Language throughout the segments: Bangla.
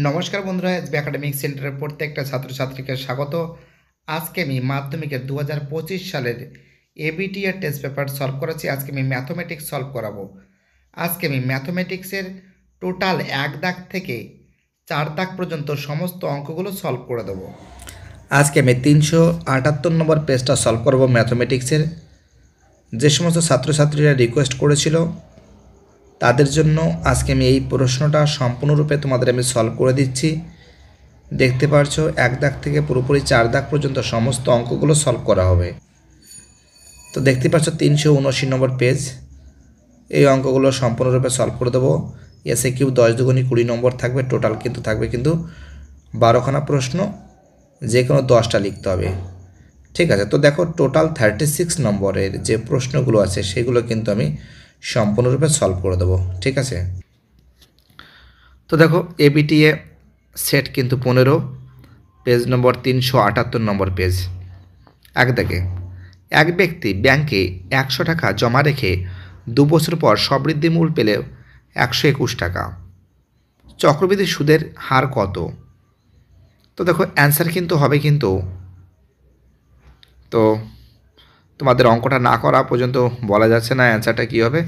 নমস্কার বন্ধুরা, এসবি একাডেমিক সেন্টারের প্রত্যেকটা ছাত্রছাত্রীকে স্বাগত। আজকে আমি মাধ্যমিকের 2025 সালের এবিটি এর টেস্ট পেপার সলভ করাচ্ছি। আজকে আমি ম্যাথমেটিক্স সলভ করাবো। আজকে আমি ম্যাথমেটিক্সের টোটাল 1 দাগ থেকে 4 দাগ পর্যন্ত সমস্ত অঙ্কগুলো সলভ করে দেবো। আজকে আমি 378 নম্বর পেজটা সলভ করবো ম্যাথমেটিক্সের। যে সমস্ত ছাত্রছাত্রীরা রিকোয়েস্ট করেছিল তাদের জন্য আজকে আমি এই প্রশ্নটা সম্পূর্ণরূপে তোমাদের আমি সলভ করে দিচ্ছি। দেখতে পারছো 1 দাগ থেকে পুরোপুরি 4 দাগ পর্যন্ত সমস্ত অঙ্কগুলো সলভ করা হবে। তো দেখতে পাচ্ছ 379 নম্বর পেজ। এই অঙ্কগুলো সম্পূর্ণরূপে সলভ করে দেবো। এসএ কিউ 10 দুগুণী 20 নম্বর থাকবে, টোটাল কিন্তু থাকবে 12খানা প্রশ্ন, যে কোনো 10টা লিখতে হবে। ঠিক আছে, তো দেখো টোটাল 36 নম্বরের যে প্রশ্নগুলো আছে সেগুলো কিন্তু আমি সম্পূর্ণরূপে সলভ করে দেবো। ঠিক আছে, তো দেখো এবিটিএ সেট কিন্তু 15, পেজ নম্বর 378 নম্বর পেজ। এক দাগে এক ব্যক্তি ব্যাংকে 100 টাকা জমা রেখে 2 বছর পর সবৃদ্ধি মূল পেলে 121 টাকা। চক্রবৃদ্ধি সুদের হার কত? তো দেখো অ্যান্সার কিন্তু হবে তো তোমাদের অঙ্কটা না করা পর্যন্ত বলা যাচ্ছে না অ্যান্সারটা কী হবে।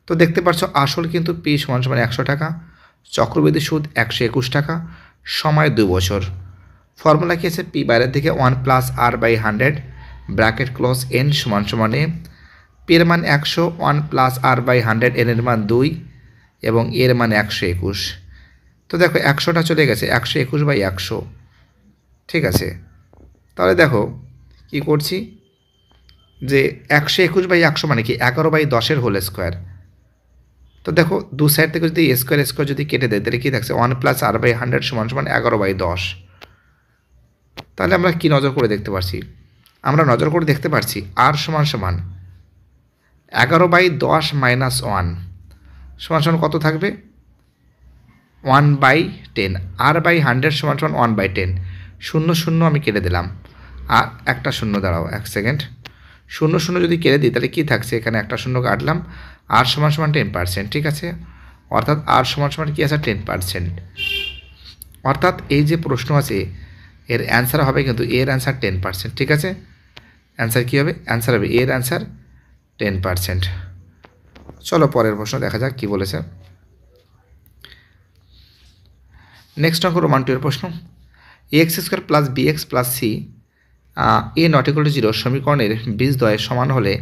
তো দেখতে পাচ্ছ আসল কিন্তু পি সমান 100 টাকা, চক্রবৃদ্ধি সুদ 121 টাকা, সময় 2 বছর। ফর্মুলা কি আছে? পি বাইরের দিকে 1 + r/100 ব্র্যাকেট ক্লোজ n সমান এ। পি এর মান 100, 1 + r/100, n এর মান 2 এবং এর মান 121। তো দেখো 100টা চলে গেছে, 121/100। ঠিক আছে, তাহলে দেখো কি করছি যে 121/100 মানে কি 11/10 হোল স্কোয়ার। তো দেখো দু সাইড থেকে যদি স্কোয়ার যদি কেটে দেয় তাহলে কী থাকছে? 1 + r/100 সমান 11/10। তাহলে আমরা কি নজর করে দেখতে পারছি? আমরা নজর করে দেখতে পারছি r সমান 11/10 - 1 সমান কত থাকবে? 1/10। r/100 সমান 1/10। 0 আমি কেটে দিলাম, আর একটা শূন্য দাঁড়াও 1 সেকেন্ড। 0 যদি কেটে দিই তাহলে কী থাকছে? এখানে একটা শূন্য কাটলাম, r সমান 10%। ঠিক আছে, অর্থাৎ r সমান কী আছে? 10%। অর্থাৎ এই যে প্রশ্ন আছে এর অ্যান্সার হবে কিন্তু এর অ্যান্সার 10%। ঠিক আছে, অ্যান্সার কী হবে? অ্যান্সার হবে এর অ্যান্সার 10%। চলো পরের প্রশ্ন দেখা যাক কী বলেছে। নেক্সট অঙ্ক রোমান 2 এর প্রশ্ন। ax² + bx + c a ≠ 0 সমীকরণের বীজদ্বয় সমান হলে,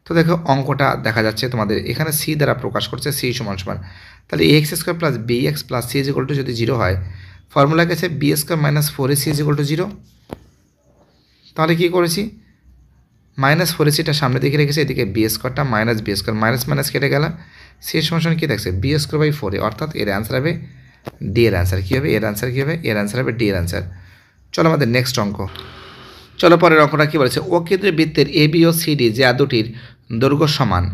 তো দেখো অঙ্কটা দেখা যাচ্ছে তোমাদের এখানে c দ্বারা প্রকাশ করছে, c সমান তাহলে ax² + bx + c যদি 0 হয়, ফর্মুলা গেছে b² - 4ac 0। তাহলে কী করেছি? -4ac সামনে দিকে রেখেছি, এদিকে b²টা -b², মাইনাস কেটে গেল, c সমান কী দেখছে? b²/4, অর্থাৎ এর অ্যান্সার হবে ডি এর অ্যান্সার। কী হবে এর অ্যান্সার? কী হবে এর অ্যান্সার? হবে ডি এর অ্যান্সার। চলো আমাদের নেক্সট অঙ্ক। চলো পরের অঙ্কটা কী বলেছে? অকেন্দ্রীয় বৃত্তের এ বি ও সিডি যে দুটির দৈর্ঘ্য সমান,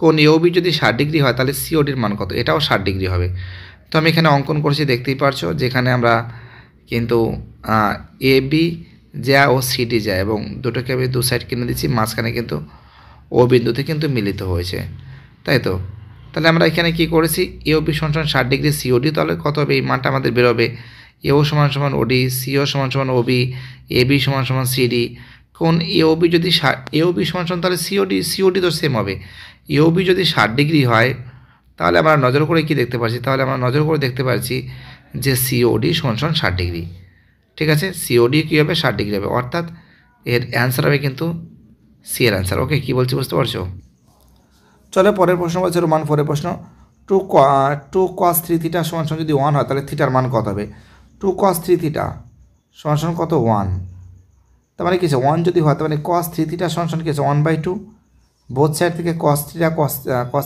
কোণ এওবি যদি 60 ডিগ্রি হয় তাহলে সিওডির মান কত? এটাও 60 ডিগ্রি হবে। তো আমি এখানে অঙ্কন করেছি, দেখতেই পারছো, যেখানে আমরা কিন্তু এ বি যা ও সিডি যায় এবং দুটোকে আমি দু সাইড কিনে দিচ্ছি, মাঝখানে কিন্তু ও বিন্দুতে কিন্তু মিলিত হয়েছে, তাই তো? তাহলে আমরা এখানে কি করেছি? এওবি সমান 60 ডিগ্রি, সিওডি তাহলে কত হবে? এই মানটা আমাদের বেরোবে এও সমান ওডি, সিও সমান ওবি, এবি সমান সিডি। কোন এওবি যদি এওবি সমান তাহলে সিওডি তো সেম হবে। এওবি যদি 60 ডিগ্রি হয় তাহলে আমরা নজর করে কি দেখতে পাচ্ছি? তাহলে আমরা নজর করে দেখতে পাচ্ছি যে সিওডি সমান 60 ডিগ্রি। ঠিক আছে, সিওডি কী হবে? 60 ডিগ্রি হবে, অর্থাৎ এর অ্যান্সার হবে কিন্তু সি এর অ্যান্সার। ওকে, কী বলছি বুঝতে পারছো? চলো পরের প্রশ্ন বলছে রোমান 4 প্রশ্ন। 2 cos 3 থিটা সমান যদি 1 হয় তাহলে থিটার মান কত হবে? 2 cos 3 থিটা সমান কত? 1। তার মানে কী আছে? 1 যদি হয় তার মানে cos 3 থিটা সমান কী আছে? 1/2। বোথ সাইড থেকে cos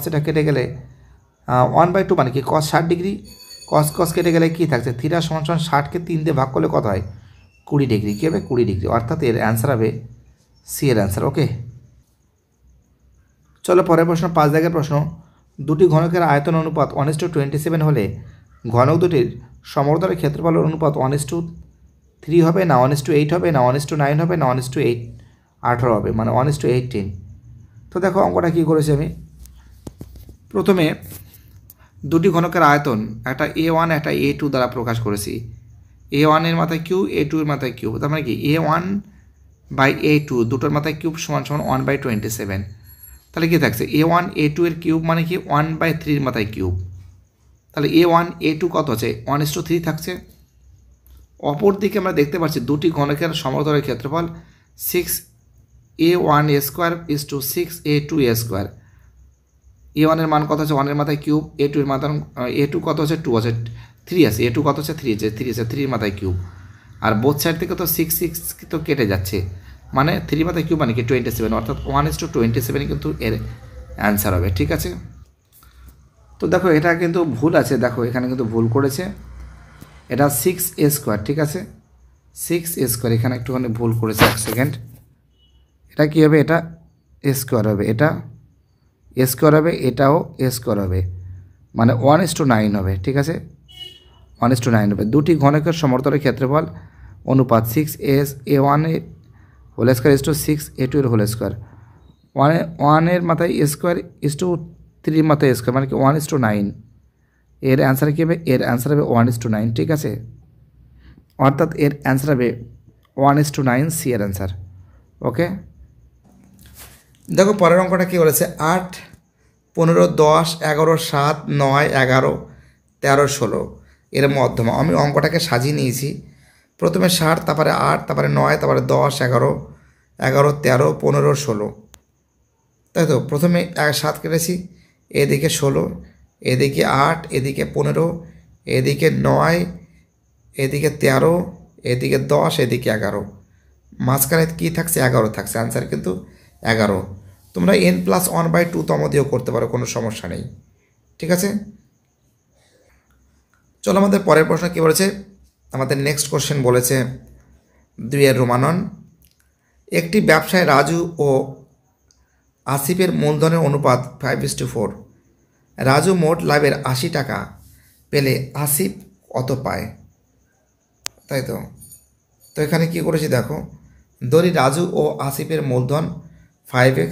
থিটা কেটে গেলে 1/2 মানে কি? cos 60 degree. cos কেটে গেলে কী থাকছে? থিটা সমান 60কে 3 দিয়ে ভাগ করলে কত হয়? 20 ডিগ্রি। কী হবে? 20 ডিগ্রি, অর্থাৎ এর অ্যান্সার হবে সি এর অ্যান্সার। ওকে, চলো পরের প্রশ্ন 5 দাগের প্রশ্ন। দুটি ঘনকের আয়তন অনুপাত 1:27 হলে ঘনক দুটির সমর্থনের ক্ষেত্রফলের অনুপাত 1:3 হবে, না 1:8 হবে, না 1:9 হবে, না 1:18 হবে, মানে 1:18। তো দেখো অঙ্কটা কী করেছি আমি। প্রথমে দুটি ঘনকের আয়তন একটা A1 একটা A2 দ্বারা প্রকাশ করেছি। A1 এর মাথায় কিউব, A2 এর মাথায় কিউব, তার মানে কি A1/A2 দুটোর মাথায় কিউব সমান সমান 1/27। তাহলে কী থাকছে A1 A2 এর কিউব মানে কি 1/3 মাথায় কিউব। তাহলে A1 A2 কত আছে 1:3 থাকছে। অপর দিকে আমরা দেখতে পাচ্ছি দুটি ঘনকের সমতলের ক্ষেত্রফল 6A1² = 6A2² A1 এর মান কত আছে 1 এর মাথায় কিউব, A2 এর মান A2 কত আছে 2 আছে 3 আছে, A2 কত আছে 3 আছে 3 এর মাথায় কিউব। আর বোথ সাইড থেকে তো 6 তো কেটে যাচ্ছে, মানে 3 মাথায় কিউব মানে কি 27, অর্থাৎ 1:27 কিন্তু এর অ্যান্সার হবে। ঠিক আছে, তো দেখো এটা কিন্তু ভুল আছে, দেখো এখানে কিন্তু ভুল করেছে, এটা 6A²। ঠিক আছে, 6A², এখানে একটুখানি ভুল করেছে, 1 সেকেন্ড। এটা কী হবে, এটা A² হবে, এটা A² হবে, এটাও A² হবে, মানে 1:9 হবে। ঠিক আছে, 1:9 হবে। দুটি ঘনকের সমতলের ক্ষেত্রফল অনুপাত 6A1² = 6A2² 1 এর মাথায় A² = 3 মাথায় A², মানে কি 1:9। এর অ্যান্সার কী হবে, এর অ্যান্সার হবে 1:9। ঠিক আছে, অর্থাৎ এর অ্যান্সার হবে 1:9, সি এর অ্যান্সার। ওকে, দেখো পরের অঙ্কটা কী বলেছে, 8, 15, 10, 11, 7, 9, 11, 13, 16 এর মধ্যমা। আমি অঙ্কটাকে সাজিয়ে নিয়েছি, প্রথমে 7, তারপরে 8, তারপরে 9, তারপরে 10, 11, 11, 13, 15, 16, তাই তো। প্রথমে 7 কেটেছি, এদিকে 16, এদিকে 8, এদিকে 15, এদিকে 9, এদিকে 13, এদিকে 10, এদিকে 11, মাঝখানে কী থাকছে 11 থাকছে, আনসার কিন্তু 11। তোমরা n+1/2 তম দিয়েও করতে পারো, কোনো সমস্যা নেই। ঠিক আছে, চলো আমাদের পরের প্রশ্ন কী বলেছে। আমাদের নেক্সট কোশ্চেন বলেছে 2 এর রোমানন। একটি ব্যবসায় রাজু ও আসিফের মূলধনের অনুপাত 5:4। রাজু মোট লাভের 80 টাকা পেলে আসিফ কত পায়, তাই তো। তো এখানে কী করেছি দেখো, ধরি রাজু ও আসিফের মূলধন 5x,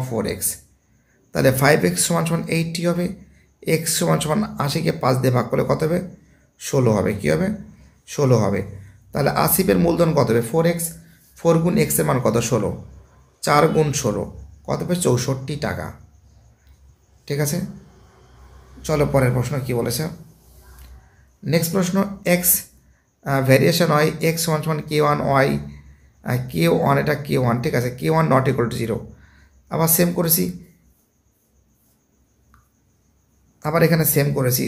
4x, তাহলে 5x = 80 হবে, x = 80কে 5 দিয়ে ভাগ করলে কত হবে 16 হবে। কী হবে 16 হবে। তাহলে আসিফের মূলধন কত হবে 4x, 4 গুণ x এর মান কত 16, 4 গুণ 16 কত হবে 64 টাকা। ঠিক আছে, চলো পরের প্রশ্ন কী বলেছে। নেক্সট প্রশ্ন, x ভ্যারিয়েশন হয় x = k1 y k1, এটা k1। ঠিক আছে, k1 ≠ 0। আবার সেম করেছি, আবার এখানে সেম করেছি।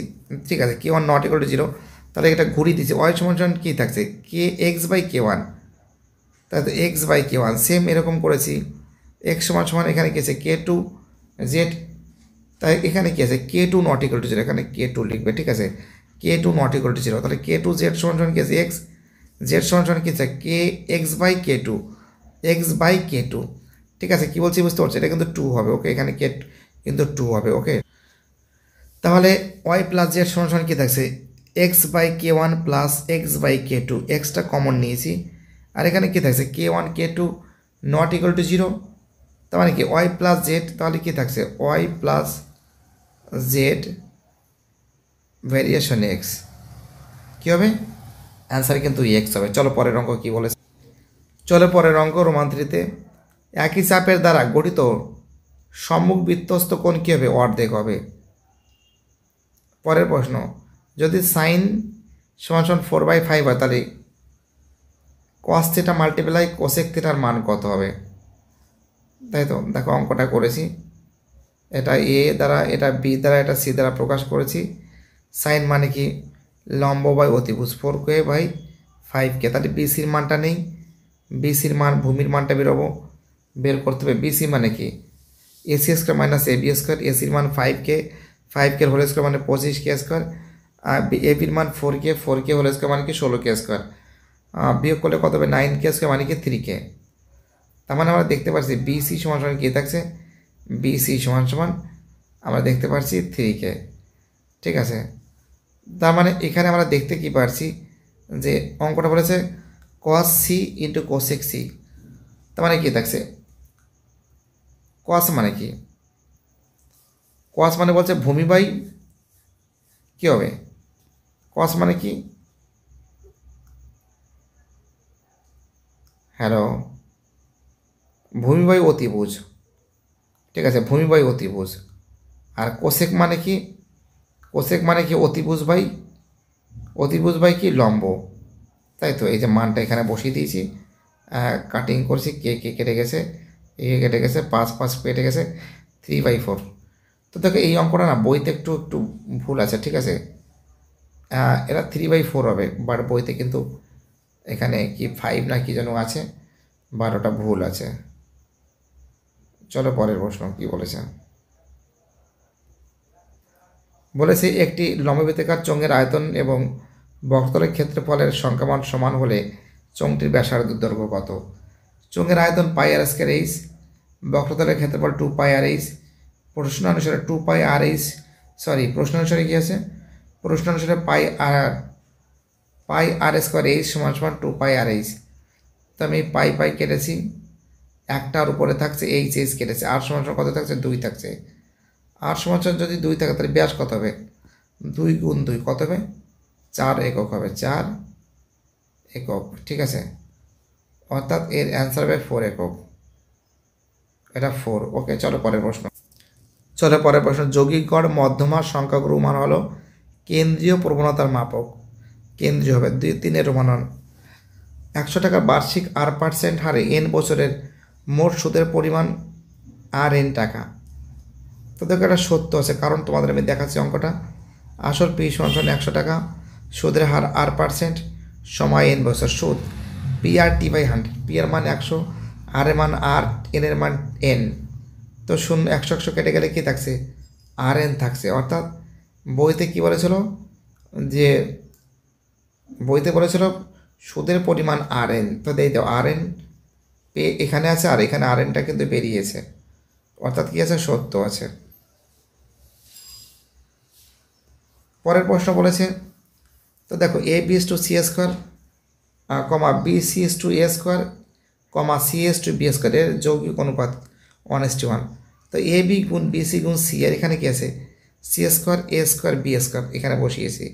ঠিক আছে, k1 ≠ 0, তাহলে এটা ঘুরিয়ে দিচ্ছি, y = কী থাকছে kx/k1, তাই তো x/k1। সেম এরকম করেছি, x = এখানে কী আছে k2z, তাই এখানে কী আছে k2 ≠ 0, এখানে k2 লিখবে। ঠিক আছে, k2 ≠ 0, তাহলে k2z = কী আছে x, z = কী আছে kx/k2, x/k2। ঠিক আছে, কী বলছি বুঝতে পারছি, এটা কিন্তু 2 হবে। ওকে, এখানে k কিন্তু 2 হবে। ওকে, তাহলে y + z = কী থাকছে x/k1 + x/k2, এক্সটা কমন নিয়েছি, আর এখানে কী থাকছে k1 k2 ≠ 0, তার মানে কি y + z, তাহলে কী থাকছে y + z ভ্যারিয়েশন x, কী হবে অ্যান্সার কিন্তু x হবে। চলো পরের অঙ্ক কী বলেছে, চলো পরের অঙ্ক রোমান 3-তে। একই চাপের দ্বারা গঠিত সম্মুখ বৃত্তস্থ কোণ কী হবে অর্ধেক হবে। পরের প্রশ্ন, যদি sin = 4/5 হয়, তাহলে cos θ × cosec θ মান কত হবে, তাই তো। দেখো অঙ্কটা করেছি, এটা a দ্বারা, এটা b দ্বারা, এটা c দ্বারা প্রকাশ করেছি। সাইন মানে কি লম্ব বাই অতিভুজ 4k/5k, তাহলে বিসির মানটা নেই, বিসির মান ভূমির মানটা বের করতে হবে। বিসি মানে কি ac² - ab², এসির মান 5k, 5k হোল স্কোয়ার মানে 25k², আর এবির মান 4k, 4k হোল স্কোয়ার মানে কি 16k², বিয়োগ করলে কত হবে 9k² মানে কি 3k। তার মানে আমরা দেখতে পাচ্ছি বিসি = কী থাকছে, বিসি = আমরা দেখতে পাচ্ছি 3k। ঠিক আছে, তার মানে এখানে আমরা দেখতে কি পারছি যে অঙ্কটা বলেছে cos c × cosec c, তার মানে কি থাকছে cos মানে কি, cos মানে বলছে ভূমি বাই কী হবে? কস মানে কি? হ্যালো, ভূমি বাই অতিভুজ, ঠিক আছে, ভূমি বাই অতিভুজ। আর কোসেক মানে কি? কোসেক মানে কি? অতিভুজ বাই কি? লম্ব। তাই তো, এই যে মানটা এখানে বসিয়ে দিয়েছি, কাটিং করছি, কে কে কেটে গেছে, এ কেটে গেছে, 5 কেটে গেছে, 3/4। তো দেখো এই অঙ্কটা না বইতে একটু একটু ভুল আছে, ঠিক আছে, এটা 3/4 হবে, বাট বইতে কিন্তু এখানে কি 5 না কি যেন আছে, বাট ওটা ভুল আছে। চলো পরের প্রশ্ন কি বলেছে। বলেছে একটি লম্ববৃত্তাকার চোঙের আয়তন এবং বক্রতলের ক্ষেত্রফলের সংখ্যামান সমান হলে চোঙটির ব্যাসার্ধ দৈর্ঘ্য কত? চোঙের আয়তন পাই আর স্কয়ার এইচ, বক্রতলের ক্ষেত্রফল 2 পাই আর এইচ, প্রশ্ন অনুসারে 2 পাই আর এইচ, প্রশ্ন অনুসারে কি আছে? প্রশ্ন অনুসারে পাই আর স্কয়ার এইচ সমান সমান 2 পাই আর এইচ। তো আমি পাই পাই কেটেছি, একটার উপরে থাকছে এইচ এইচ কেটেছে, আর সমান সমান কত থাকছে? 2 থাকছে। আর সমান সমান যদি 2 থাকে তাহলে ব্যাস কত হবে? 2 গুণ 2 কত হবে? 4 একক হবে, 4 একক, ঠিক আছে, অর্থাৎ এর অ্যান্সার হবে 4 একক, এটা 4। ওকে, চলো পরের প্রশ্ন। যৌগিক গড় মধ্যমার সংখ্যাগুরু মান হলো কেন্দ্রীয় প্রবণতার মাপক। কেন্দ্রীয় হবে 2-3 রোমান। 100 টাকার বার্ষিক R% হারে n বছরের মোট সুদের পরিমাণ RN টাকা। তো দেখো এটা সত্য আছে, কারণ তোমাদের আমি দেখাচ্ছি অঙ্কটা। আসল পি সমান 100 টাকা, সুদের হার R% সময় n বছর, সুদ PRT/100, পি এর মান 100, আর এর মান আর, এন এর মান n। তো 100 কেটে গেলে কি থাকছে? RN থাকছে। অর্থাৎ বইতে কি বলেছিল, যে বইতে বলেছিল সুদের পরিমাণ RN, তো দিয়ে দাও RN এখানে আছে, আর এখানে RNটা কিন্তু বেরিয়েছে, অর্থাৎ কি আছে? সত্য আছে। পরের প্রশ্ন বলেছে, তো দেখো AB/C², BC/A², C/B², এর যৌগিক অনুপাত 1:1। তো AB গুণ BC গুণ C, আর এখানে কি আছে? C² A² B², এখানে বসিয়েছি,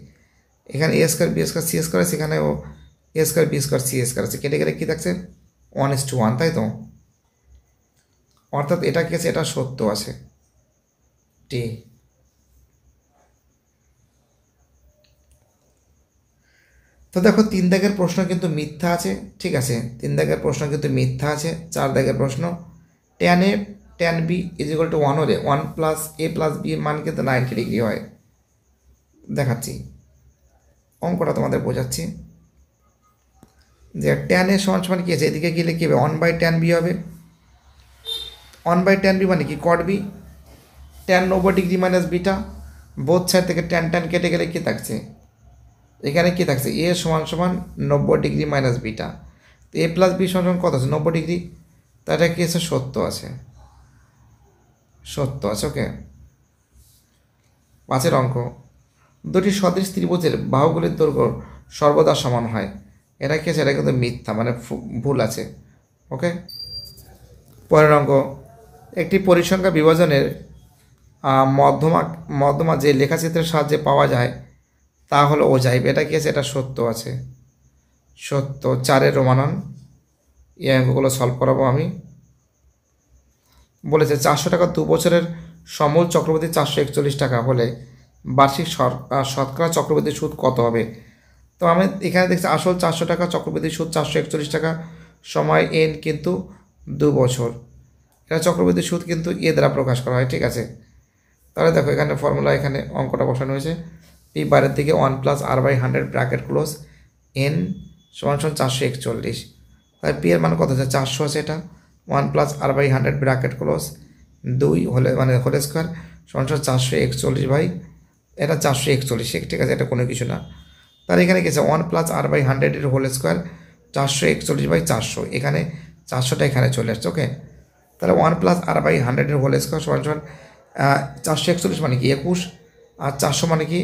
এখানে A² B² C² আছে, এখানেও A² B² C² আছে, কেটে গেলে কী থাকছে? 1:1, তাই তো, অর্থাৎ এটা কি আছে? এটা সত্য আছে, টি। তো দেখো 3 দাগের প্রশ্ন কিন্তু মিথ্যা আছে, ঠিক আছে, 3 দাগের প্রশ্ন কিন্তু মিথ্যা আছে। 4 দাগের প্রশ্ন, tan A tan B = 1 হলে 1 + A + B এর মান কিন্তু 90 ডিগ্রি হয়। দেখাচ্ছি, অঙ্কটা তোমাদের বোঝাচ্ছি, যে tan A সমান কি আছে? এদিকে গেলে কী হবে? 1/tan B হবে। 1/tan B মানে কি? cot B, tan 90 degree minus beta, both side থেকে tan কেটে গেলে কী থাকছে? এখানে কি থাকছে? A সমান 90 ডিগ্রি মাইনাস বিটা। তো A + B সমান কত আছে? 90 ডিগ্রি। তা এটা কি আছে? সত্য আছে, সত্য আছে। ওকে, 5 অঙ্ক, দুটি সদৃশ ত্রিভুজের বাহুগুলির দৈর্ঘ্য সর্বদা সমান হয়। এটা কি আছে? এটা কিন্তু মিথ্যা, মানে ভুল আছে। ওকে, পরের অঙ্ক, একটি পরিসংখ্যা বিভাজনের মধ্যমা যে লেখাচিত্রের সাহায্যে পাওয়া যায় তা হলো ওজাইভ। এটা কি আছে? এটা সত্য আছে, সত্য। 4 রোমানন, এই অঙ্কগুলো সলভ করাবো আমি। বলেছে 400 টাকা 2 বছরের সমূল চক্রবৃদ্ধি 441 টাকা হলে বার্ষিক শতকরা চক্রবৃদ্ধি সুদ কত হবে? তো আমি এখানে দেখছি আসল 400 টাকা, চক্রবৃদ্ধি সুদ 441 টাকা, সময় n কিন্তু 2 বছর। এটা চক্রবৃদ্ধি সুদ কিন্তু এ দ্বারা প্রকাশ করা হয়, ঠিক আছে। তাহলে দেখো এখানে ফর্মুলা, এখানে অঙ্কটা বসানো হয়েছে, পি বাইরের দিকে 1 + R/100 ব্র্যাকেট ক্লোজ, n সমান 441। তাহলে পি এর মান কত আছে? 400 আছে, এটা 1 + R/100 ব্র্যাকেট ক্লোজ 2 হলে মানে হোল স্কোয়ার সমান 441 এটা 441, ঠিক আছে, এটা কোনো কিছু না। তাহলে এখানে কি আছে? 1 + R/100 এর হোল স্কোয়ার 441/400, এখানে 400টা এখানে চলে আসছে। ওকে, তাহলে 1 + R/100 এর হোল স্কোয়ার সমান 441 মানে কি 21, আর 400 মানে কি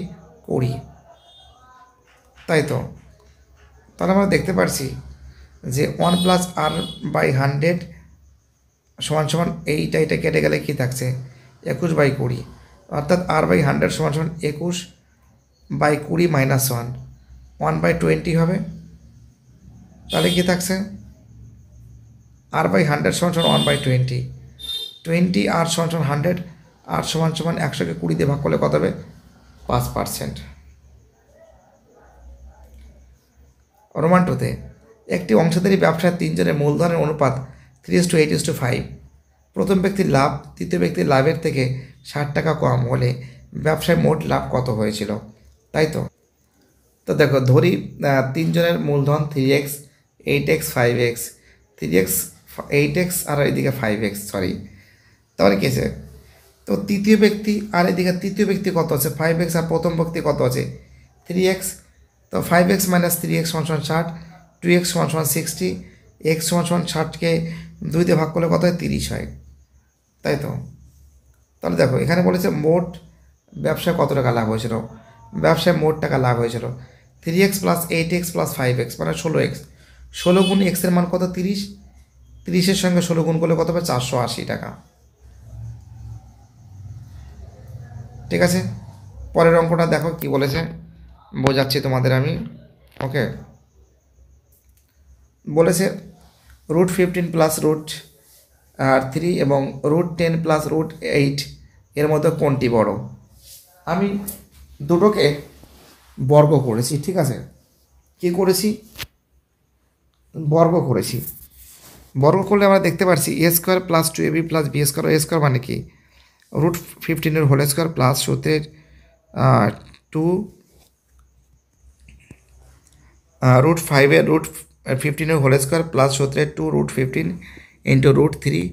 20, তাই তো। তাহলে আমরা দেখতে পাচ্ছি যে 1 + R/100 সমান এইটা কেটে গেলে কি থাকছে? 21/20, অর্থাৎ R/100 সমান 21, বাই 20 মাইনাস 1 1/20 হবে। তাহলে কি থাকছে r/100 সমান 1/20, 20 r সমান 100, r সমান 100কে 20 দিয়ে ভাগ করলে কত হবে 5%। রোমান 2-তে একটি অংশীদারি ব্যবসায় 3 জনের মূলধনের অনুপাত 3:8:5। প্রথম ব্যক্তির লাভ তৃতীয় ব্যক্তির লাভের থেকে 60 টাকা কম হলে ব্যবসায় মোট লাভ কত হয়েছিল, তাই তো। তো দেখো ধরি 3 জনের মূলধন 3x 8x 5x 3x 8x আর এদিকে 5x, সরি। তাহলে কী আছে, তো তৃতীয় ব্যক্তি আর এদিকে তৃতীয় ব্যক্তি কত আছে 5x আর প্রথম ব্যক্তি কত আছে 3x। তো 5x মাইনাস 3x সমান 60, 2x সমান 60, x সমান 60কে 2 দিয়ে ভাগ করলে কত হয় 30 হয়, তাই তো। তাহলে দেখো এখানে বলেছে মোট ব্যবসায় কত টাকা লাভ হয়েছিল, ব্যবসায় মোট টাকা লাভ হয়েছিল 3x plus 8x plus 5x মানে 16x, 16 গুণ এক্সের মান কত 30, 30-এর সঙ্গে 16 গুণ করলে কত হবে 480 টাকা, ঠিক আছে। পরের অঙ্কটা দেখো কি বলেছে, বোঝাচ্ছি তোমাদের আমি, ওকে। বলেছে √15 প্লাস √3 এবং √10 প্লাস √8 এর মধ্যে কোনটি বড়। আমি দুটোকে বর্গ করেছি, ঠিক আছে। কি করেছি, বর্গ করেছি। বর্গ করলে আমরা দেখতে পাচ্ছি a² plus 2ab plus b², a² মানে কি √15 হোল স্কোয়ার প্লাস সূত্রের 2 √15 হোল স্কোয়ার প্লাস সূত্রের 2√15 ইন্টু √3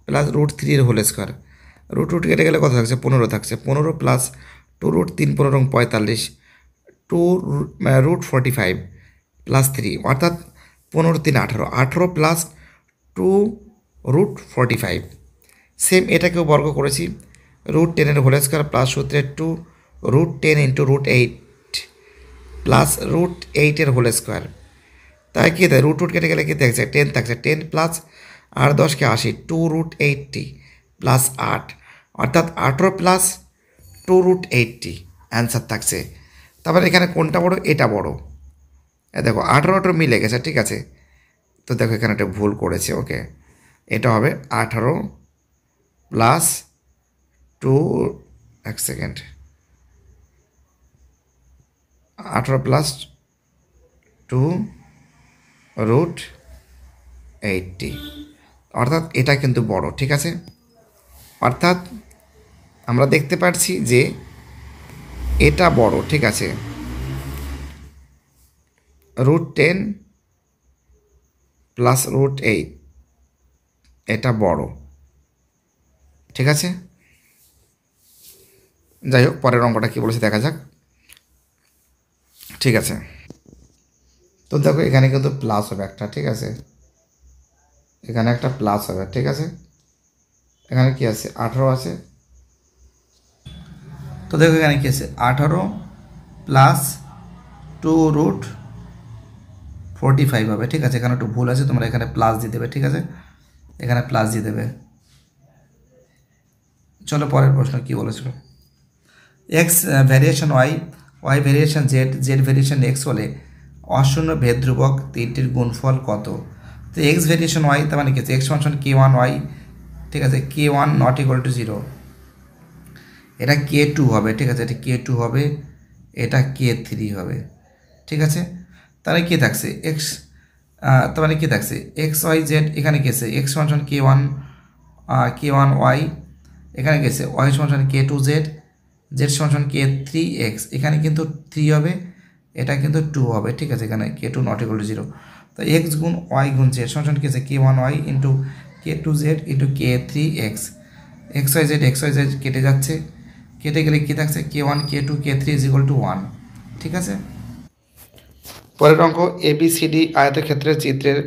প্লাস √3 হোল স্কোয়ার। √√ কেটে গেলে কত থাকছে 15 থাকছে, 15 প্লাস 2√3 15 45, 2√45 প্লাস 3 অর্থাৎ 15 3 18, 18 প্লাস 2√45। সেম এটাকেও বর্গ করেছি √10 হোল স্কোয়ার প্লাস সূত্রের 2√10 ইন্টু √8 প্লাস √8 হোল স্কোয়ার। তাই কী দেয় √√ কেটে গেলে কী থাকছে 10 থাকছে, 10 প্লাস 8 10কে 80, 2√80 প্লাস 8 অর্থাৎ 18 প্লাস 2√80 অ্যান্সার থাকছে। তারপরে এখানে কোনটা বড়, এটা বড়। দেখো 18 মিলে গেছে, ঠিক আছে। তো দেখো এখানে একটা ভুল করেছে, ওকে। এটা হবে 18 প্লাস 2, এক সেকেন্ড, 18 প্লাস 2√80 অর্থাৎ এটা কিন্তু বড়, ঠিক আছে। অর্থাৎ আমরা দেখতে পাচ্ছি যে এটা বড়, ঠিক আছে। √10 প্লাস √8 এটা বড়, ঠিক আছে। যাই হোক পরের অঙ্কটা কী বলেছে দেখা যাক, ঠিক আছে। তো দেখো এখানে কিন্তু প্লাস হবে একটা, ঠিক আছে। এখানে একটা প্লাস হবে, ঠিক আছে। এখানে কি আছে 18 আছে। তো দেখো এখানে কি আছে 18 প্লাস 2√45 হবে, ঠিক আছে। এখানে একটু ভুল আছে, তোমরা এখানে প্লাস দিয়ে দেবে, ঠিক আছে। এখানে প্লাস দিয়ে দেবে। চলো পরের প্রশ্ন কি বলেছিল, x variation y variation z variation x হলে অশূন্য ভেদ ধ্রুবক তিনটির গুণফল কত। তো এক্স ভ্যারিয়েশন ওয়াই তার মানে কি আছে এক্স সমান k1y, ঠিক আছে, k1 নট ইকুয়াল টু 0, এটা k2 হবে, ঠিক আছে। এটা k2 হবে, এটা k3 হবে, ঠিক আছে। তাহলে কি থাকছে এক্স, তার মানে কি থাকছে এক্স ওয়াই জেড, এখানে কি আছে এক্স সমান k1 ওয়াই, এখানে গেছে ওয়াই সমান k2 জেড, জেড সমান k3x, এখানে কিন্তু 3 হবে, এটা কিন্তু 2 হবে, ঠিক আছে। এখানে k2 নট ইকুয়াল টু 0। তো এক্স গুণ ওয়াই গুণ জেড সমান কি আছে k1 y into k2 z into k3x, x y z কেটে যাচ্ছে, কেটে গেলে কী থাকছে k1 k2 k3 is equal to 1, ঠিক আছে। পরের অঙ্ক ABCD আয়তক্ষেত্রের চিত্রের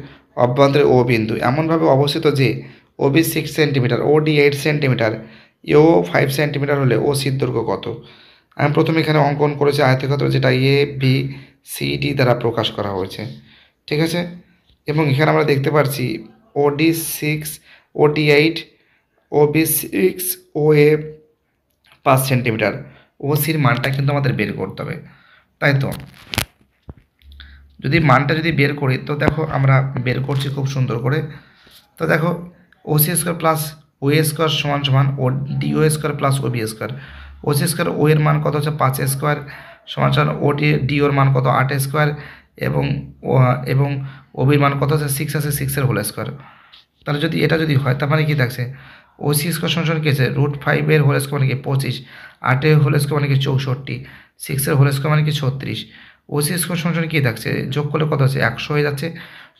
অভ্যন্তরে ও বিন্দু এমনভাবে অবস্থিত যে OB 6 centimetre, OD 8 centimetre, AO 5 centimetre হলে OCর দৈর্ঘ্য কত। আমি প্রথমে এখানে অঙ্কন করেছি আয়তক্ষেত্র যেটা ABCD দ্বারা প্রকাশ করা হয়েছে, ঠিক আছে। এবং এখানে আমরা দেখতে পাচ্ছি OD 6, OD 8, OB 6, OA 5 centimetre, ওসির মানটা কিন্তু আমাদের বের করতে হবে, তাই তো। যদি মানটা যদি বের করি তো দেখো আমরা বের করছি খুব সুন্দর করে। তো দেখো ওসি স্কোয়ার প্লাস ও স্কোয়ার সমান সমান ও ডিও স্কোয়ার প্লাস ও বি স্কোয়ার। ওসি স্কোয়ার ও এর মান কত হচ্ছে 5 স্কোয়ার সমান সমান ও ডিওর মান কত 8 স্কোয়ার এবং এবং ওবির মান কত হচ্ছে 6 আছে, 6-এর হোল স্কোয়ার। তাহলে যদি এটা যদি হয় তার মানে কি থাকছে ওসি স্কোয়ার সমান সমান কী আছে √5 হোল স্কোয়ার মানে কি 25, 8-এর হোল স্কোয়ার মানে কি 64, 6-এর হোল স্কোয়ার মানে কি 36। ওসি স্কোয়ার সমান সমান কী থাকছে যোগ করলে কত আছে 100 হয়ে যাচ্ছে,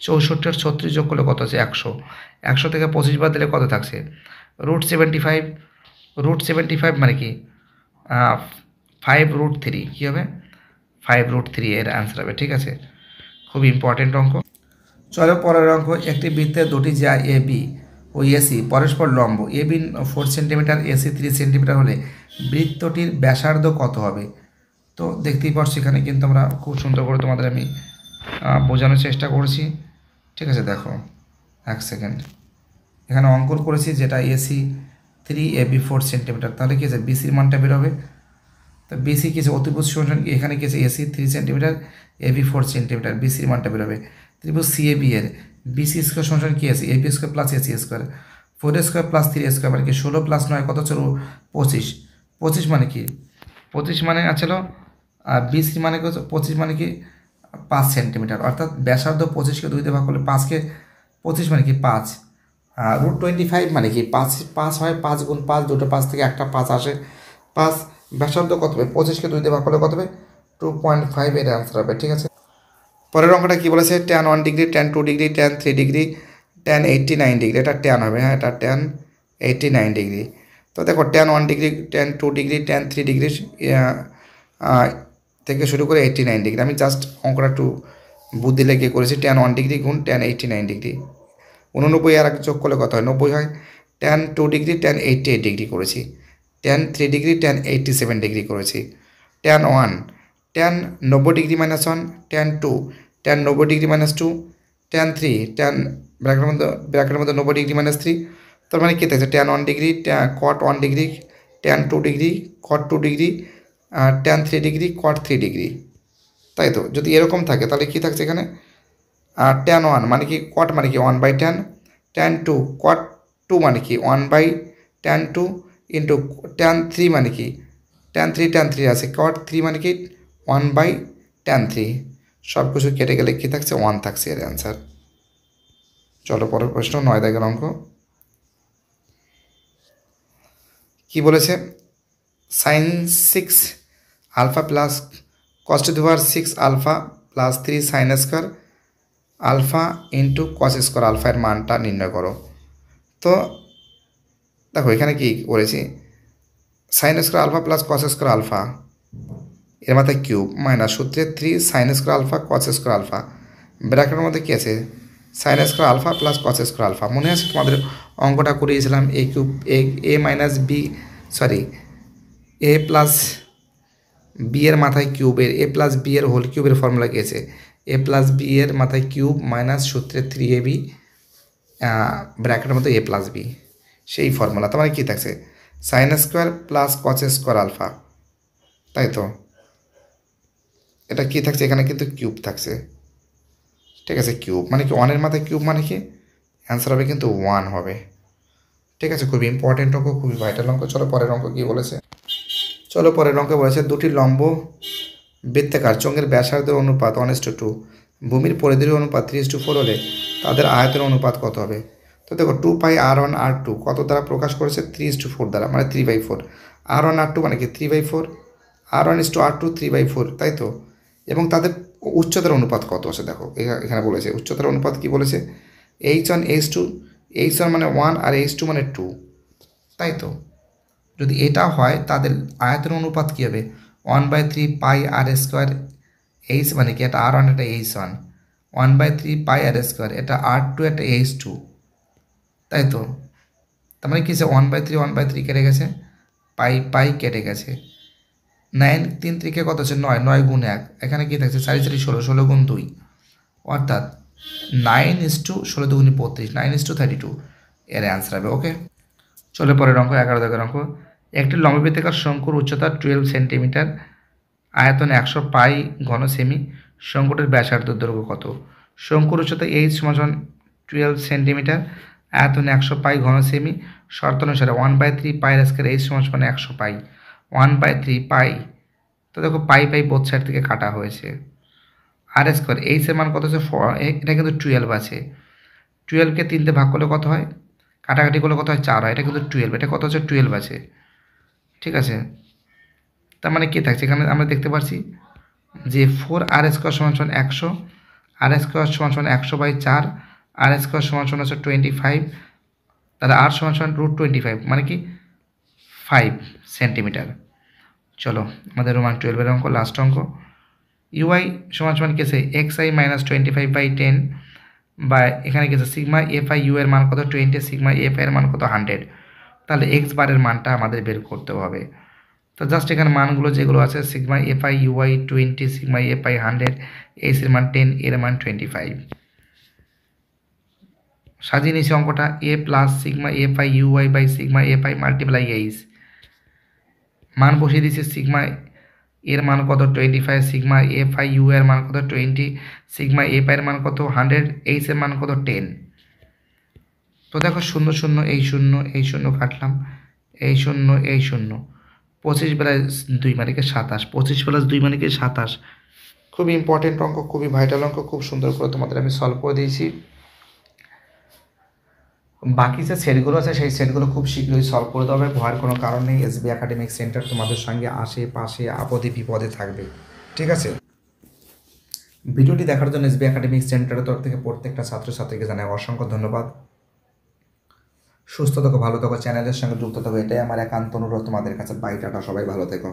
64 আর 36 যোগ করলে কত আছে 100, 100 থেকে 25 বাদ দিলে কত থাকছে √75, √75 মানে কি 5√3, কী হবে 5√3 এর অ্যান্সার হবে, ঠিক আছে। খুব ইম্পর্টেন্ট অঙ্ক। চলো পরের অঙ্ক, একটি বৃত্তের দুটি যা এ বি ও এসি পরস্পর লম্ব, A B 4 centimetre AC 3 centimetre হলে বৃত্তটির ব্যাসার্ধ কত হবে। তো দেখতেই পাচ্ছি এখানে কিন্তু আমরা খুব সুন্দর করে তোমাদের আমি বোঝানোর চেষ্টা করছি, ঠিক আছে। দেখো এক সেকেন্ড, এখানে অঙ্কন করেছি যেটা এসি 3 এবি 4 সেন্টিমিটার, তাহলে কী আছে বিসির মানটা বেরোবে। তো বিসি কী আছে অতিভুজ সমান এখানে কী আছে এসি 3 সেন্টিমিটার এবি 4 সেন্টিমিটার, বিসির মানটা বেরোবে। ত্রিভুজ সি এ বি এর বিসি স্কোয়ার সমান কী আছে AB square plus AC square, 4 square plus 3 square মানে কি 16 প্লাস 9 কত ছিল 25, 25 মানে কি 25 মানে আছিল বিসি মানে 25 মানে কি 5 সেন্টিমিটার, অর্থাৎ ব্যাসার্ধ 25কে 2 দিয়ে ভাগ করলে 5কে 25 মানে কি 5, √25 মানে কি 5, 5 হয় 5 গুণ 5, দুটো 5 থেকে একটা 5 আসে 5, ব্যাসার্ধ কত হবে 25কে 2 দিয়ে ভাগ করলে কত হবে 2.5 এর অ্যান্সার হবে, ঠিক আছে। পরের অঙ্কটা কী বলেছে tan 1 degree, tan 2 degree, tan 3 degree, tan 89 degree, এটা tan হবে, হ্যাঁ এটা tan 89 ডিগ্রি। তো দেখো tan 1 degree, tan 2 degree, tan 3 degree থেকে শুরু করে 89 ডিগ্রি, আমি জাস্ট অঙ্কটা একটু বুদ্ধি লেগে করেছি। tan 1 ডিগ্রি গুণ tan 89 ডিগ্রি, 89 আর এক যোগ করলে কত হয় 90 হয়। tan 2 ডিগ্রি tan 88 ডিগ্রি করেছি, tan 3 ডিগ্রি tan 87 ডিগ্রি করেছি। tan 1 tan 90 degree minus 1, tan 2 tan 90 degree minus 2, tan 3 tan ব্র্যাকেটের মধ্যে 90 ডিগ্রি মাইনাস 3, তার মানে কী থাকছে tan 1 degree cot 1 degree, tan 2 degree cot 2 degree, tan 3 degree cot 3 degree, তাই তো। যদি এরকম থাকে তাহলে কী থাকছে এখানে tan 1 মানে কি cot মানে কি 1/tan, tan 2 cot 2 মানে কি 1/tan 2 ইন্টু tan 3 মানে কি tan 3 আছে, cot 3 মানে কি 1/tan 3, সব কিছু কেটে গেলে কী থাকছে 1 থাকছে এর অ্যান্সার। চলো পরের প্রশ্ন 9 দাগের অঙ্ক কী বলেছে sin 6 alpha plus cos to the power 6 alpha plus 3 sin square alpha into cos square alpha এর মানটা নির্ণয় করো। তো দেখো এখানে কি করেছি sin square alpha plus cos square alpha এর মাথায় কিউব মাইনাস সূত্রে 3 sin square alpha cos square alpha, ব্র্যাকেটের মধ্যে কী আছে sin square alpha plus cos square alpha. মনে আছে তোমাদের অঙ্কটা করিয়েছিলাম a cube a minus b sorry a plus b এর মাথায় কিউবের এ প্লাস বি এর হোল কিউবের ফর্মুলা কী আছে এ প্লাস বি এর মাথায় কিউব মাইনাস সূত্রে 3ab ব্র্যাকেটের মধ্যে এ প্লাস বি, সেই ফর্মুলা। তার মানে কী থাকছে sin square plus cos square alpha, তাই তো। এটা কী থাকছে এখানে কিন্তু কিউব থাকছে, ঠিক আছে। কিউব মানে কি 1 এর মাথায় কিউব মানে কি অ্যান্সার হবে কিন্তু 1 হবে, ঠিক আছে। খুবই ইম্পর্টেন্ট অঙ্ক, খুবই ভাইটাল অঙ্ক। চলো পরের অঙ্ক কী বলেছে, চলো পরের অঙ্কে বলেছে দুটি লম্ব বৃত্তাকার চোঙের ব্যাসার্ধের অনুপাত 1:2, ভূমির পরিধির অনুপাত 3:4 হলে তাদের আয়তের অনুপাত কত হবে। তো দেখো 2π r1 r2 কত দ্বারা প্রকাশ করেছে 3:4 দ্বারা, মানে 3/4, r1 r2 মানে কি 3/4, r1:r2 3/4, তাই তো। এবং তাদের উচ্চতার অনুপাত কত আছে দেখো এখানে বলেছে উচ্চতার অনুপাত কি বলেছে h1 h2, h1 মানে 1 আর h2 মানে 2, তাই তো। যদি এটা হয় তাদের আয়তন অনুপাত কী হবে 1/3 পাই আর স্কোয়ার, এইচ মানে কি এটা r1 এটা h1, 1/3 পাই আর স্কোয়ার এটা r2 এটা h2, তাই তো। তার মানে কি আছে 1/3 কেটে গেছে, পাই কেটে গেছে, 9 3 3 কত আছে 9, 9 গুণ 1, এখানে কী থাকছে 4 4 16, 16 গুণ 2, অর্থাৎ 9:16 2 32, 9:32 এর অ্যান্সার হবে, ওকে। চলে পরের অঙ্ক 11 দাগের অঙ্ক, একটি লম্ববৃত্তাকার শঙ্কুর উচ্চতা 12 সেন্টিমিটার, আয়তন 100 পাই ঘন সেমি, শঙ্কুটির ব্যাসার্ধ দৈর্ঘ্য কত? শঙ্কুর উচ্চতা h সমান 12 সেন্টিমিটার, আয়তন 100 পাই ঘন সেমি, শর্ত অনুসারে 1/3 পাইর স্কয়ার h সমান 100 পাই, 1/3 পাই, তো দেখো পাই পাই বোথ সাইড থেকে কাটা হয়েছে। আর স্কোয়ার এইচ এর মান কত আছে? এটা কিন্তু 12 আছে, 12কে 3 ভাগ করলে কত হয়? কাটাকাটি করলে কত হয়? 4 হয়। এটা কিন্তু 12, এটা কত হচ্ছে? 12 আছে, ঠিক আছে। তার মানে কী থাকছে এখানে? আমরা দেখতে পাচ্ছি যে 4r স্কোয়ার সমান 100, আর স্কোয়ার সমান 100/4, আর স্কোয়ার সমান হচ্ছে 25, তাহলে আর সমান √25 মানে কি 5 সেন্টিমিটার। চলো আমাদের রোমান 12 অঙ্ক, লাস্ট অঙ্ক। ইউআই সমান কেসে xi মাইনাস 25/10, বা এখানে কেসে সিগমা এফআই ইউ এর মান কত? 20, সিগমা এফআই এর মান কত? 100। তাহলে এক্স বারের মানটা আমাদের বের করতে হবে। তো জাস্ট এখানে মানগুলো যেগুলো আছে, sigma f i u i 20, sigma f i 100, h এর মান 10, এর মান 25। সাজিয়ে নিয়েছি অঙ্কটা, A plus sigma f i u i by sigma f i multiply h, মান বসিয়ে দিয়েছি। সিগমা এর মান কত? 25, সিগমা এফআই ইউ এর মান কত? 20, সিগমা এফআই এর মান কত? 100, এইচ এর মান কত? 10। তো দেখো 0 0 এই 0 এই 0 কাটলাম, এই 0 এই 0, 25 প্লাস 2 মানে কি 27, 25 প্লাস 2 মানে কি 27। খুবই ইম্পর্টেন্ট অঙ্ক, খুবই ভাইটাল অঙ্ক, খুব সুন্দর করে তোমাদের আমি সলভ করে দিয়েছি। বাকি যে সেটগুলো আছে সেই সেটগুলো খুব শীঘ্রই সলভ করে দেওয়া হবে, ভয়ের কোনো কারণ নেই। এসবি একাডেমিক সেন্টার তোমাদের সঙ্গে আশেপাশে আপদে বিপদে থাকবে, ঠিক আছে। ভিডিওটি দেখার জন্য এসবি একাডেমিক সেন্টারের তরফ থেকে প্রত্যেকটা ছাত্রছাত্রীকে জানাই অসংখ্য ধন্যবাদ। সুস্থ থাকো, ভালো থাকো, চ্যানেলের সঙ্গে যুক্ত থাকো, এটাই আমার একান্ত অনুরোধ তোমাদের কাছে। বাই, টাটা, সবাই ভালো থেকো।